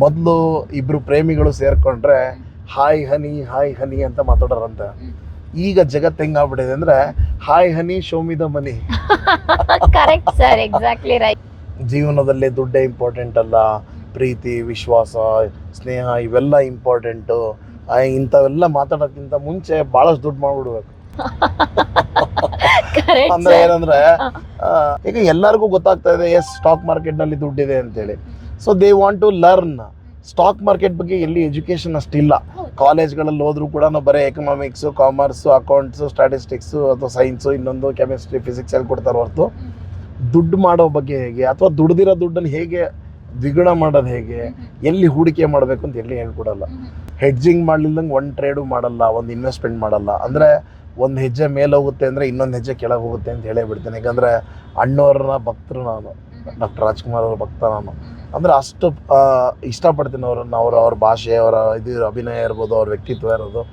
ಮೊದಲು ಇಬ್ರು ಪ್ರೇಮಿಗಳು ಸೇರ್ಕೊಂಡ್ರೆ ಹಾಯ್ ಹನಿ ಅಂತ ಮಾತಾಡೋರಂತೆ. ಈಗ ಜಗತ್ತು ಹೆಂಗಾಗ್ಬಿಟ್ಟಿದೆ ಅಂದ್ರೆ hi honey show me the money. Correct sir, exactly right. ಜೀವನದಲ್ಲಿ ದುಡ್ಡೇ ಇಂಪಾರ್ಟೆಂಟ್ ಅಲ್ಲ, ಪ್ರೀತಿ, ವಿಶ್ವಾಸ, ಸ್ನೇಹ ಇವೆಲ್ಲ ಇಂಪಾರ್ಟೆಂಟು. ಇಂಥವೆಲ್ಲ ಮಾತಾಡೋಕ್ಕಿಂತ ಮುಂಚೆ ಭಾಳಷ್ಟು ದುಡ್ಡು ಮಾಡ್ಬಿಡ್ಬೇಕು. ಅಂದ್ರೆ ಏನಂದ್ರೆ ಈಗ ಎಲ್ಲರಿಗೂ ಗೊತ್ತಾಗ್ತಾ ಇದೆ ಎಸ್ ಸ್ಟಾಕ್ ಮಾರ್ಕೆಟ್ನಲ್ಲಿ ದುಡ್ಡಿದೆ ಅಂತೇಳಿ. So they want to learn. Stock market ಬಗ್ಗೆ ಎಲ್ಲಿ ಎಜುಕೇಷನ್ ಅಷ್ಟಿಲ್ಲ. ಕಾಲೇಜ್ಗಳಲ್ಲಿ ಹೋದ್ರೂ ಕೂಡ ನಾವು ಬರೀ ಎಕನಾಮಿಕ್ಸು, ಕಾಮರ್ಸು, ಅಕೌಂಟ್ಸು, ಸ್ಟ್ಯಾಟಿಸ್ಟಿಕ್ಸು ಅಥವಾ ಸೈನ್ಸು, ಇನ್ನೊಂದು ಕೆಮಿಸ್ಟ್ರಿ, ಫಿಸಿಕ್ಸ್ ಅಲ್ಲಿ ಕೊಡ್ತಾರೆ ಹೊರತು ದುಡ್ಡು ಮಾಡೋ ಬಗ್ಗೆ ಹೇಗೆ ಅಥವಾ ದುಡ್ದಿರೋ ದುಡ್ಡನ್ನು ಹೇಗೆ ದ್ವಿಗುಣ ಮಾಡೋದು ಹೇಗೆ, ಎಲ್ಲಿ ಹೂಡಿಕೆ ಮಾಡಬೇಕು ಅಂತ ಎಲ್ಲಿ ಹೇಳ್ಕೊಡಲ್ಲ. ಹೆಡ್ಜಿಂಗ್ ಮಾಡಲಿಲ್ಲಂಗೆ ಒಂದು ಟ್ರೇಡು ಮಾಡಲ್ಲ, ಒಂದು ಇನ್ವೆಸ್ಟ್ಮೆಂಟ್ ಮಾಡಲ್ಲ. ಅಂದರೆ ಒಂದು ಹೆಜ್ಜೆ ಮೇಲೆ ಹೋಗುತ್ತೆ ಅಂದರೆ ಇನ್ನೊಂದು ಹೆಜ್ಜೆ ಕೆಳಗೆ ಹೋಗುತ್ತೆ ಅಂತ ಹೇಳೇ ಬಿಡ್ತೇನೆ. ಯಾಕಂದರೆ ಅಣ್ಣವ್ರನ್ನ ಭಕ್ತರು ನಾನು, ಡಾಕ್ಟರ್ ರಾಜ್ಕುಮಾರ್ ಅವ್ರ ಭಕ್ತ ನಾನು. ಅಂದರೆ ಅಷ್ಟು ಇಷ್ಟಪಡ್ತೀನಿ ಅವ್ರನ್ನ, ಅವ್ರ ಭಾಷೆ, ಅವರ ಇದು ಅಭಿನಯ ಇರ್ಬೋದು, ಅವ್ರ ವ್ಯಕ್ತಿತ್ವ ಇರೋದು.